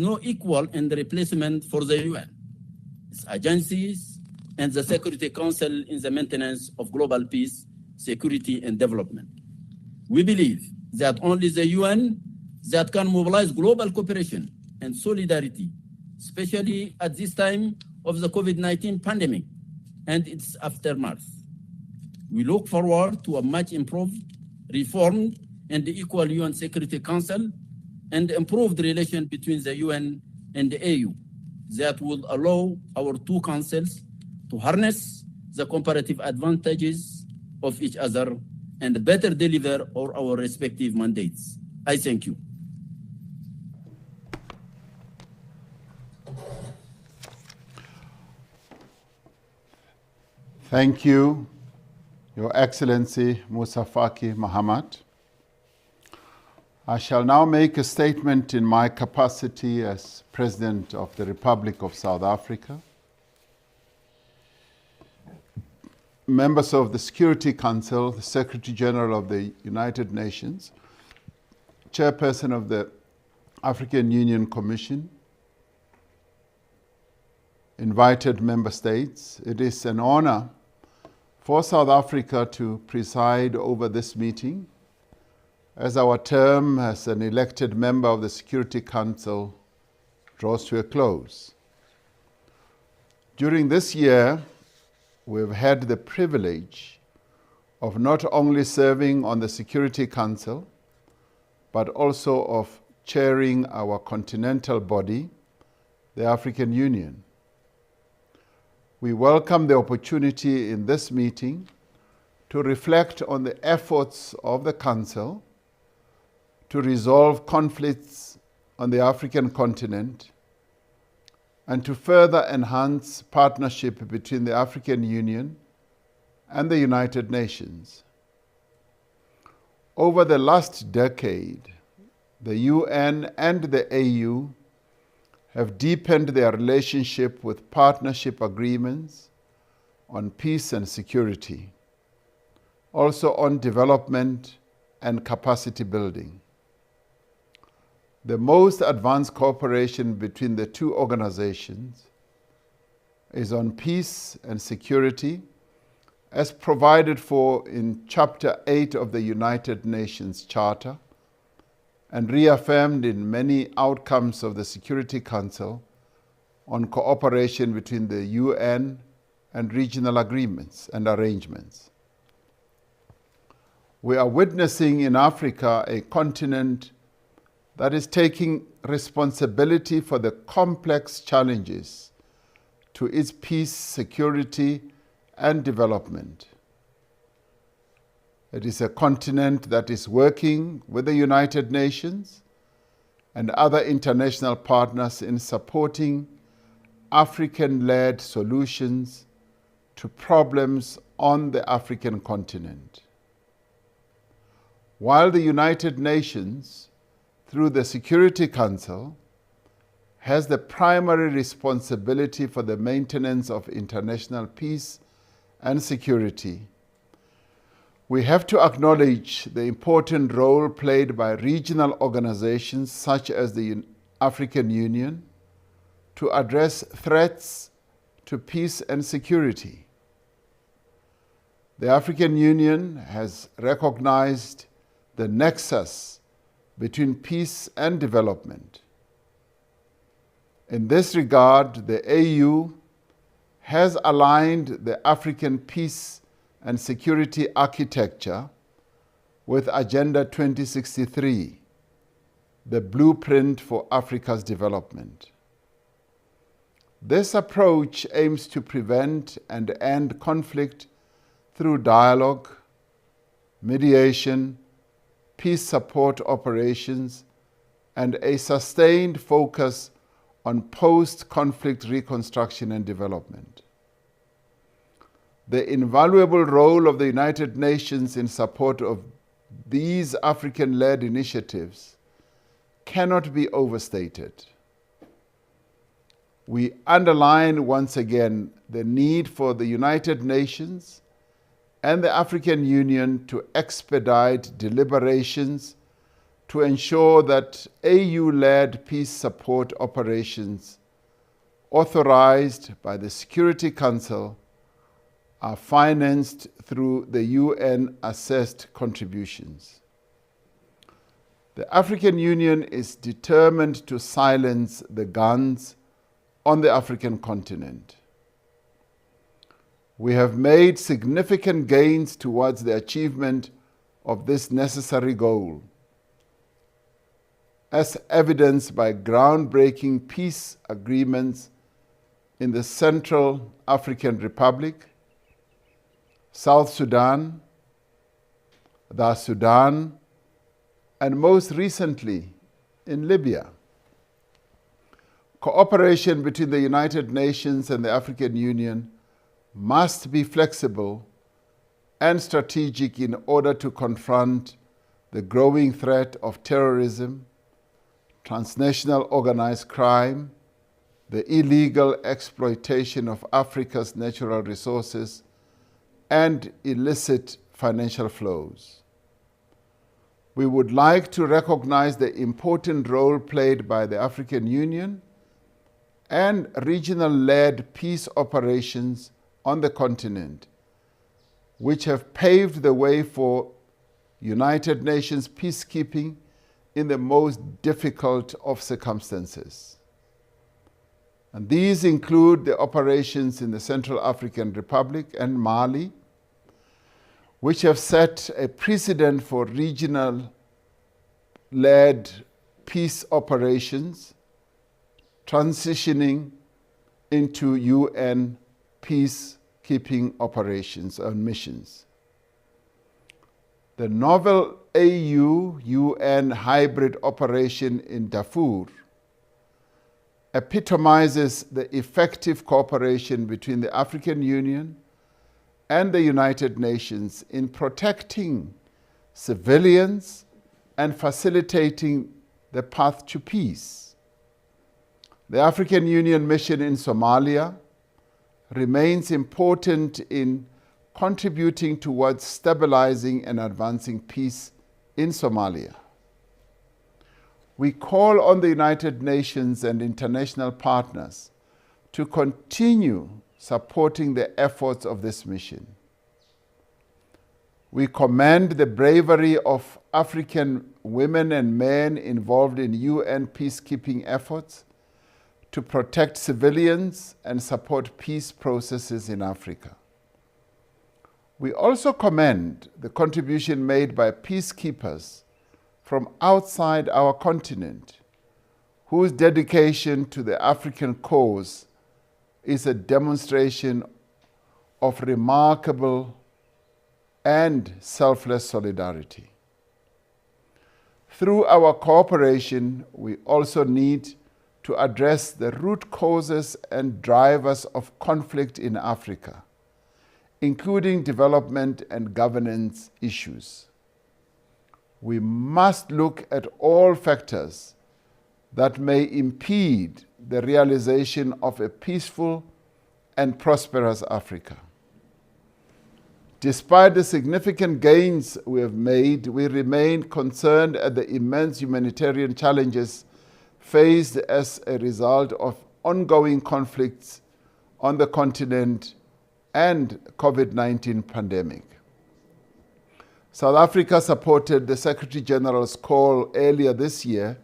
no equal in the replacement for the UN, its agencies, and the Security Council in the maintenance of global peace, security, and development. We believe that only the UN that can mobilize global cooperation and solidarity, especially at this time of the COVID-19 pandemic and its aftermath. We look forward to a much improved, reformed, and equal UN Security Council and improved relation between the UN and the AU that will allow our two councils to harness the comparative advantages of each other and better deliver our respective mandates. I thank you. Thank you, Your Excellency Moussa Faki Mahamat. I shall now make a statement in my capacity as President of the Republic of South Africa. Members of the Security Council, the Secretary General of the United Nations, Chairperson of the African Union Commission, invited member states, it is an honor for South Africa to preside over this meeting as our term as an elected member of the Security Council draws to a close. During this year, we've had the privilege of not only serving on the Security Council, but also of chairing our continental body, the African Union. We welcome the opportunity in this meeting to reflect on the efforts of the Council to resolve conflicts on the African continent and to further enhance partnership between the African Union and the United Nations. Over the last decade, the UN and the AU have deepened their relationship with partnership agreements on peace and security, also on development and capacity building. The most advanced cooperation between the two organizations is on peace and security, as provided for in Chapter 8 of the United Nations Charter and reaffirmed in many outcomes of the Security Council on cooperation between the UN and regional agreements and arrangements. We are witnessing in Africa a continent that is taking responsibility for the complex challenges to its peace, security, and development. It is a continent that is working with the United Nations and other international partners in supporting African-led solutions to problems on the African continent. While the United Nations, through the Security Council, has the primary responsibility for the maintenance of international peace and security, we have to acknowledge the important role played by regional organizations such as the African Union to address threats to peace and security. The African Union has recognized the nexus between peace and development. In this regard, the AU has aligned the African peace and security architecture with Agenda 2063, the blueprint for Africa's development. This approach aims to prevent and end conflict through dialogue, mediation, peace support operations, and a sustained focus on post-conflict reconstruction and development. The invaluable role of the United Nations in support of these African-led initiatives cannot be overstated. We underline once again the need for the United Nations and the African Union to expedite deliberations to ensure that AU-led peace support operations authorized by the Security Council are financed through the UN-assessed contributions. The African Union is determined to silence the guns on the African continent. We have made significant gains towards the achievement of this necessary goal, as evidenced by groundbreaking peace agreements in the Central African Republic, South Sudan, the Sudan, and most recently in Libya. Cooperation between the United Nations and the African Union must be flexible and strategic in order to confront the growing threat of terrorism, transnational organized crime, the illegal exploitation of Africa's natural resources, and illicit financial flows. We would like to recognize the important role played by the African Union and regional-led peace operations on the continent, which have paved the way for United Nations peacekeeping in the most difficult of circumstances. And these include the operations in the Central African Republic and Mali, which have set a precedent for regional-led peace operations, transitioning into UN peacekeeping operations and missions. The novel AU-UN hybrid operation in Darfur epitomizes the effective cooperation between the African Union and the United Nations in protecting civilians and facilitating the path to peace. The African Union mission in Somalia remains important in contributing towards stabilizing and advancing peace in Somalia. We call on the United Nations and international partners to continue supporting the efforts of this mission. We commend the bravery of African women and men involved in UN peacekeeping efforts to protect civilians and support peace processes in Africa. We also commend the contribution made by peacekeepers from outside our continent, whose dedication to the African cause is a demonstration of remarkable and selfless solidarity. Through our cooperation, we also need to address the root causes and drivers of conflict in Africa, including development and governance issues. We must look at all factors that may impede the realization of a peaceful and prosperous Africa. Despite the significant gains we have made, we remain concerned at the immense humanitarian challenges faced as a result of ongoing conflicts on the continent and COVID-19 pandemic. South Africa supported the Secretary General's call earlier this year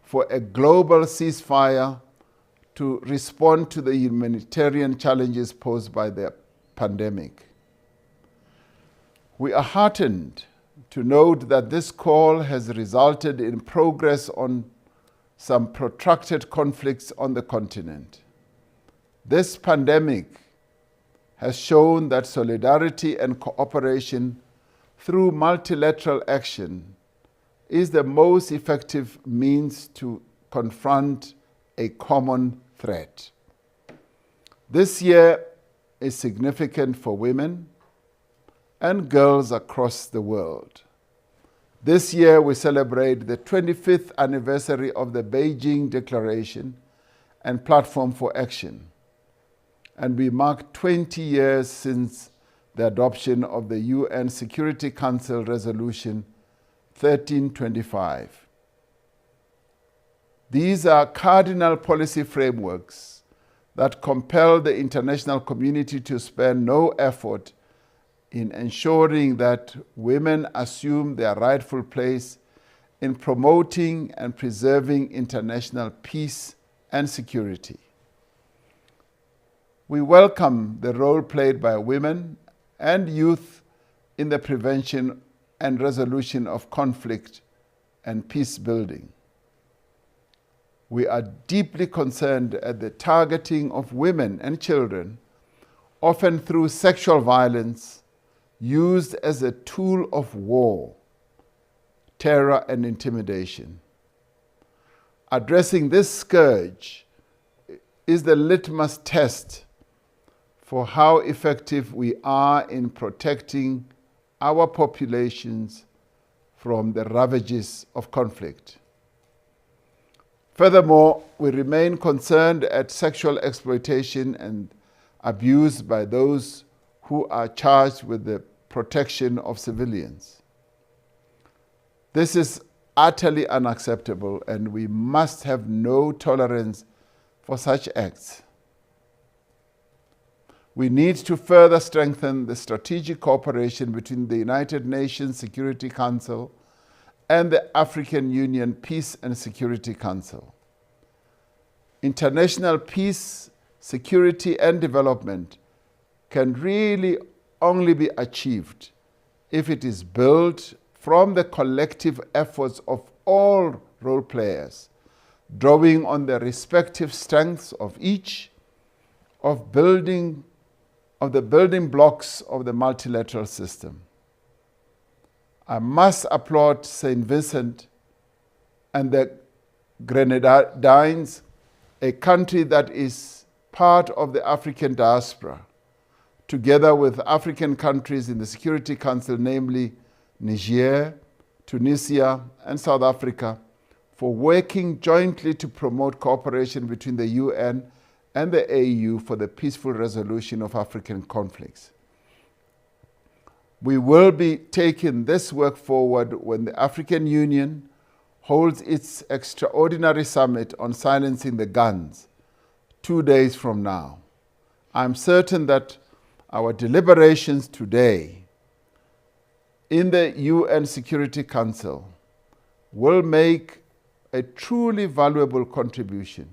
for a global ceasefire to respond to the humanitarian challenges posed by the pandemic. We are heartened to note that this call has resulted in progress on some protracted conflicts on the continent. This pandemic has shown that solidarity and cooperation through multilateral action is the most effective means to confront a common threat. This year is significant for women and girls across the world. This year we celebrate the 25th anniversary of the Beijing Declaration and Platform for Action, and we mark 20 years since the adoption of the UN Security Council Resolution 1325. These are cardinal policy frameworks that compel the international community to spare no effort in ensuring that women assume their rightful place in promoting and preserving international peace and security. We welcome the role played by women and youth in the prevention and resolution of conflict and peace building. We are deeply concerned at the targeting of women and children, often through sexual violence, used as a tool of war, terror, and intimidation. Addressing this scourge is the litmus test for how effective we are in protecting our populations from the ravages of conflict. Furthermore, we remain concerned at sexual exploitation and abuse by those who are charged with the protection of civilians. This is utterly unacceptable, and we must have no tolerance for such acts. We need to further strengthen the strategic cooperation between the United Nations Security Council and the African Union Peace and Security Council. International peace, security, and development can really only be achieved if it is built from the collective efforts of all role players, drawing on the respective strengths of each, of the building blocks of the multilateral system. I must applaud St. Vincent and the Grenadines, a country that is part of the African diaspora, together with African countries in the Security Council, namely Niger, Tunisia, and South Africa, for working jointly to promote cooperation between the UN and the AU for the peaceful resolution of African conflicts. We will be taking this work forward when the African Union holds its extraordinary summit on silencing the guns 2 days from now. I'm certain that our deliberations today in the UN Security Council will make a truly valuable contribution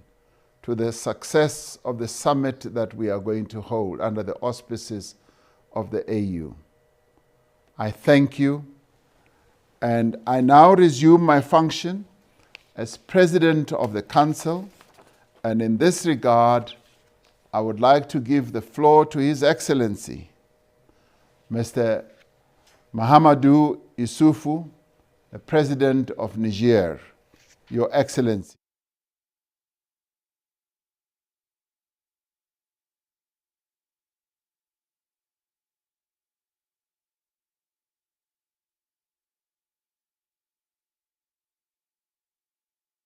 to the success of the summit that we are going to hold under the auspices of the AU. I thank you, and I now resume my function as President of the Council, and in this regard, I would like to give the floor to His Excellency, Mr. Mahamadou Issoufou, the President of Niger. Your Excellency.